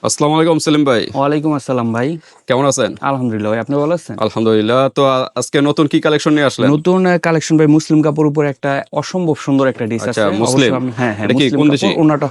আসসালামু আলাইকুম সেলিম ভাই। ওয়ালাইকুম আসসালাম ভাই। কেমন আছেন? আলহামদুলিল্লাহ ভাই, আপনি ভালো আছেন? আলহামদুলিল্লাহ। তো আজকে নতুন কি কালেকশন নিয়ে আসলেন? নতুন কালেকশন ভাই, মুসলিম কাপড় উপর একটা অসম্ভব সুন্দর একটা ডিস আচ্ছা, আছে। মুসলিম। অবশ্যই হ্যাঁ হ্যাঁ, এটা কি মুসলিম কোন দেশি? কাপড়, ওনাটা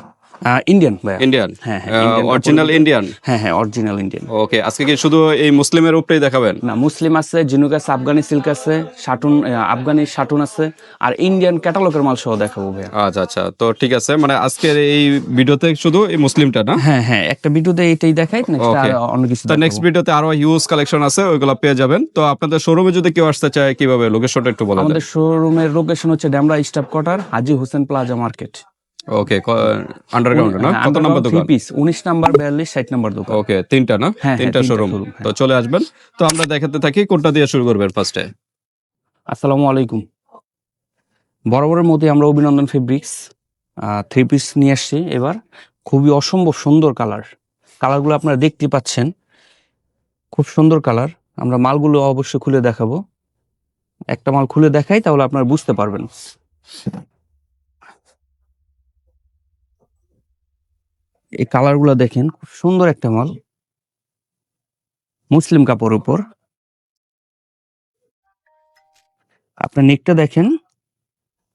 ইন্ডিয়ান ভাই। ইন্ডিয়ান? হ্যাঁ হ্যাঁ, ইন্ডিয়ান অরিজিনাল ইন্ডিয়ান? হ্যাঁ হ্যাঁ, অরিজিনাল ইন্ডিয়ান। ওকে, আজকে কি শুধু এই মুসলিমের উপরেই দেখাবেন? না, মুসলিম আছে, ঝিনুক আছে, আফগানি সিল্ক আছে, শাটুন আফগানি শাটুন আছে, আর ইন্ডিয়ান ক্যাটালগের মাল সহ দেখাবো ভাই। আচ্ছা আচ্ছা, তো ঠিক আছে, মানে আজকের এই ভিডিওতে শুধু এই মুসলিমটা না? হ্যাঁ হ্যাঁ, একটা ভিডিওতে এটাই দেখাই, নেক্সট ওকে, আর অন্য কিছু তো নেক্সট দেখাবো। ভিডিওতে আরো হিউজ কালেকশন আছে, ওইগুলো পেয়ে যাবেন। তো আপনাদের শোরুমে যদি কেউ আসতে চায় কিভাবে, লোকেশনটা একটু বলে দেন। আমাদের শোরুমের লোকেশন হচ্ছে ডেমরা স্টাফ কোয়ার্টার, হাজী হোসেন প্লাজা মার্কেট। ওকে, আন্ডারগ্রাউন্ড না? কত নাম্বার দোকান? 3 পিস, 19 নাম্বার, 42, 60 নাম্বার দোকান। ওকে, তিনটা না? হ্যাঁ, তিনটা তিনটা শোরুম। showroom, হ্যাঁ। তো চলে আসবেন। তো আমরা দেখাতে থাকি, কোনটা দিয়ে শুরু করবেন ফার্স্টে? আসসালামু আলাইকুম। বরাবরের মতোই আমরা অভিনন্দন ফেব্রিক্স 3 পিস নিয়ে আসছি এবার। খুবই অসম্ভব সুন্দর কালারগুলো আপনারা দেখতে পাচ্ছেন, খুব সুন্দর কালার। আমরা মালগুলো অবশ্যই খুলে দেখাবো, একটা মাল খুলে দেখাই তাহলে আপনারা বুঝতে পারবেন। এই কালারগুলো দেখেন, খুব সুন্দর একটা মাল, মুসলিম কাপড়ের উপর। আপনার নেকটা দেখেন,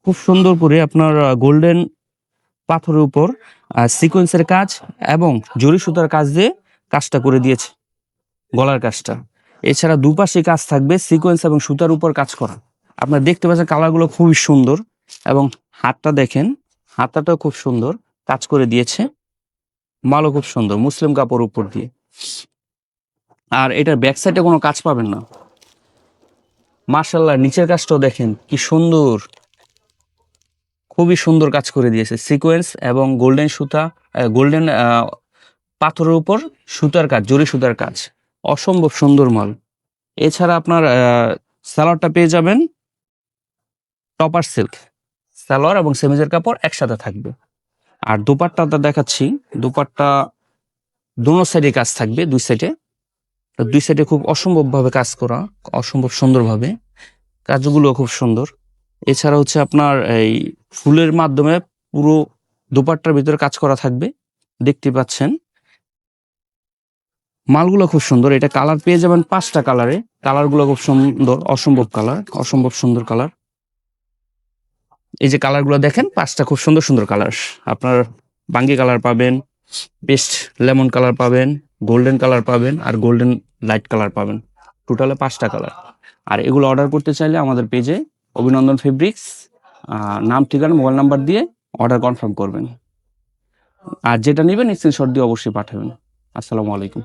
খুব সুন্দর করে আপনার গোল্ডেন পাথরের উপর সিকোয়েন্সের কাজ এবং জরি সুতার কাজ দিয়ে কাজটা করে দিয়েছে, গলার কাজটা। এছাড়া দুপাশে কাজ থাকবে, সিকোয়েন্স এবং সুতার উপর কাজ করা। আপনারা দেখতে পাচ্ছেন কালারগুলো খুবই সুন্দর, এবং হাতটা দেখেন, হাতটাও খুব সুন্দর কাজ করে দিয়েছে, মালও খুব সুন্দর মুসলিম কাপড় উপর দিয়ে। আর এটার ব্যাক সাইডে কোনো কাজ পাবেন না। মার্শাল্লাহ, নিচের কাজটাও দেখেন কি সুন্দর, খুবই সুন্দর কাজ করে দিয়েছে, সিকোয়েন্স এবং গোল্ডেন সুতা, গোল্ডেন পাথরের উপর সুতার কাজ, জরি সুতার কাজ, অসম্ভব সুন্দর মাল। এছাড়া আপনার সালোয়ারটা পেয়ে যাবেন টপার সিল্ক, সালোয়ার এবং সেমিজের কাপড় একসাথে থাকবে। আর দোপাট্টাটা দেখাচ্ছি, দোপাট্টা দোনো সাইডে কাজ থাকবে, দুই সাইডে খুব অসম্ভব ভাবে কাজ করা, অসম্ভব সুন্দরভাবে, কাজগুলো খুব সুন্দর। এছাড়া হচ্ছে আপনার এই ফুলের মাধ্যমে পুরো দোপাট্টার ভিতরে কাজ করা থাকবে, দেখতে পাচ্ছেন। মালগুলো খুব সুন্দর। এটা কালার পেয়ে যাবেন 5টা কালারে, কালারগুলো খুব সুন্দর, অসম্ভব কালার, অসম্ভব সুন্দর কালার। এই যে কালারগুলো দেখেন, 5টা খুব সুন্দর সুন্দর কালার। আপনার বাঙ্গি কালার পাবেন, পেস্ট লেমন কালার পাবেন, গোল্ডেন কালার পাবেন, আর গোল্ডেন লাইট কালার পাবেন। টোটালে 5টা কালার। আর এগুলো অর্ডার করতে চাইলে আমাদের পেজে অভিনন্দন ফেব্রিক্স নাম, ঠিকানা, মোবাইল নাম্বার দিয়ে অর্ডার কনফার্ম করবেন। আর যেটা নেবেন স্ক্রিনশট দিয়ে অবশ্যই পাঠাবেন। আসসালামু আলাইকুম।